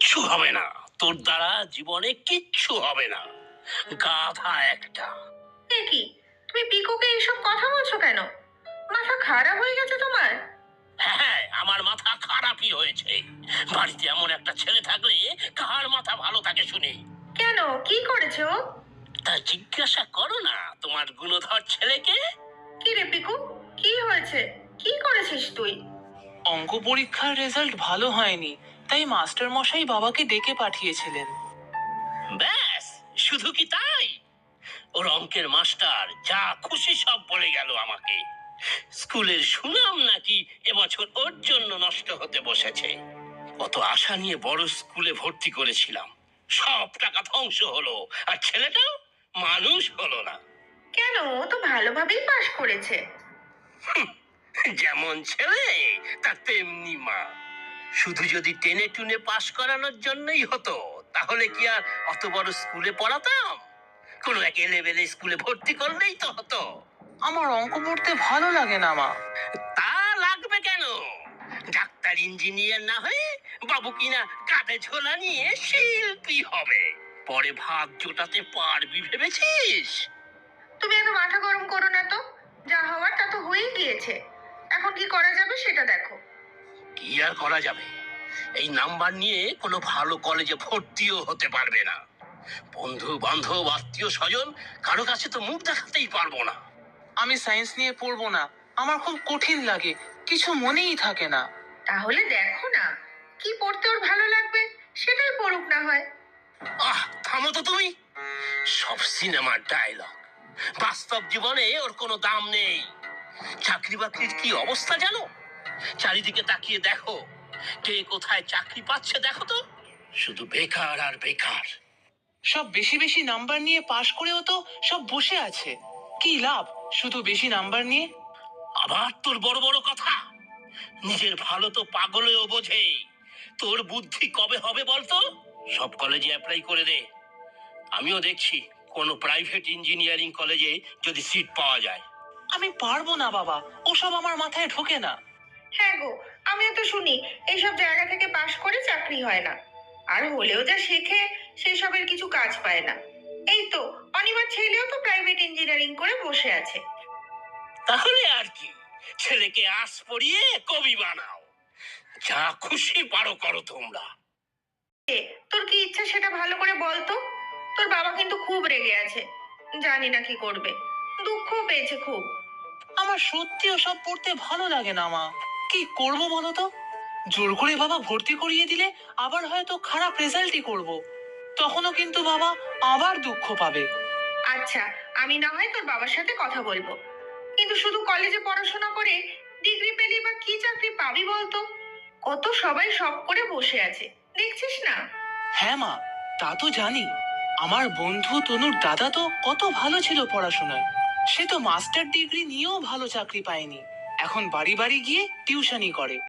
কিচ্ছু হবে না, তোর দ্বারা জীবনে কিচ্ছু হবে না, গাধা একটা। এ কি, তুমি পিকুকে এইসব কথা বলছো কেন? মাথা খারাপ হয়ে গেছে তোমার? হ্যাঁ, আমার মাথা খারাপই হয়েছে। বাড়িতে এমন একটা ছেলে থাকলে কার মাথা ভালো থাকে শুনি। কেন, কি করেছে ও? তা জিজ্ঞাসা করো না তোমার গুণধর ছেলেকে। কি রে পিকু, কি হয়েছে? কি করেছিস তুই? অঙ্ক পরীক্ষার রেজাল্ট ভালো হয়নি, তাই মাস্টার মশাই বাবাকে ডেকে পাঠিয়েছিলেন। ব্যাস, শুধু কি তাই? ওর অঙ্কের মাস্টার যা খুশি সব বলে গেল আমাকে। স্কুলের সুনাম নাকি এবছর ওর জন্য নষ্ট হতে বসেছে। কত আশা নিয়ে বড় স্কুলে ভর্তি করেছিলাম, সব টাকা ধ্বংস হলো, আর ছেলেটাও মানুষ হলো না। কেন, ও তো ভালোভাবেই পাশ করেছে। যেমন ছেলে তার তেমনি মা। শুধু যদি টেনে টুনে পাশ করানোর জন্যই হতো, তাহলে কি আর অত বড় স্কুলে পড়াতাম? কোনো এক এলেবেলে স্কুলে ভর্তি করলেই তো হতো। আমার অঙ্ক পড়তে ভালো লাগে না মা। তা লাগবে কেন? ডাক্তার ইঞ্জিনিয়ার না হয়ে বাবু কিনা কাঁধে ঝোলা নিয়ে শিল্পী হবে। পরে ভাত জোটাতে পারবি ভেবেছিস? তুমি এত মাথা গরম করো না তো, যা হওয়ার তা তো হয়েই গিয়েছে। এখন কি করা যাবে সেটা দেখো। কি আর করা যাবে? এই নাম্বার নিয়ে কোনো ভালো কলেজে ভর্তিও হতে পারবে না। বন্ধু বান্ধব আত্মীয় স্বজন কারো কাছে তো মুখ দেখাতেই পারবো না। আমি সায়েন্স নিয়ে পড়বো না, আমার খুব কঠিন লাগে, কিছু মনেই থাকে না। তাহলে দেখো না, কি পড়তে ওর ভালো লাগবে সেটাই পড়ুক না হয়। থামো তো তুমি। সব সিনেমার ডায়লগ, বাস্তব জীবনে ওর কোনো দাম নেই। চাকরি বাকরির কি অবস্থা জানো? চারিদিকে তাকিয়ে দেখো, কে কোথায় চাকরি পাচ্ছে দেখো তো। শুধু বেকার আর বেকার। সব বেশি বেশি নাম্বার নিয়ে পাশ করেও তো সব বসে আছে, কি লাভ শুধু বেশি নাম্বার নিয়ে? আবার তোর বড় বড় কথা। নিজের ভালো তো পাগলেও বোঝে। তোর বুদ্ধি কবে হবে বলতো? সব কলেজে অ্যাপ্লাই করে দে। আমিও দেখছি কোনো প্রাইভেট ইঞ্জিনিয়ারিং কলেজে যদি সিট পাওয়া যায়। আমি পারবো না বাবা, ওসব আমার মাথায় ঢোকে না। হ্যাঁ গো, আমিও তো শুনি এইসব জায়গা থেকে পাশ করে চাকরি হয় না, আর হলেও যা শেখে সেই সবের কিছু কাজ পায় না। এই তো অনিমার ছেলেও তো প্রাইভেট ইঞ্জিনিয়ারিং করে বসে আছে। তাহলে আর কি, ছেলেকে আস পড়িয়ে কবি বানাও। যা খুশি পারো করো তোমরা। তোর কি ইচ্ছা সেটা ভালো করে বল তো। তোর বাবা কিন্তু খুব রেগে আছে, জানি না কি করবে, দুঃখও পেয়েছে খুব। আমার সত্যি ওসব পড়তে ভালো লাগে না মা, কি করব বলো তো? জোর করে বাবা ভর্তি করিয়ে দিলে আবার হয়তো খারাপ রেজাল্টই করব, তখনও কিন্তু বাবা আবার দুঃখ পাবে। আচ্ছা, আমি না হয় তোর বাবার সাথে কথা বলবো, কিন্তু শুধু কলেজে পড়াশোনা করে ডিগ্রি পেলি বা কি চাকরি পাবি বলতো? কত সবাই সব করে বসে আছে, দেখছিস না? হ্যাঁ মা, তা তো জানি। আমার বন্ধু তনুর দাদা তো কত ভালো ছিল পড়াশোনায়, সে তো মাস্টার ডিগ্রি নিয়েও ভালো চাকরি পায়নি, এখন বাড়ি বাড়ি গিয়ে টিউশনি করে।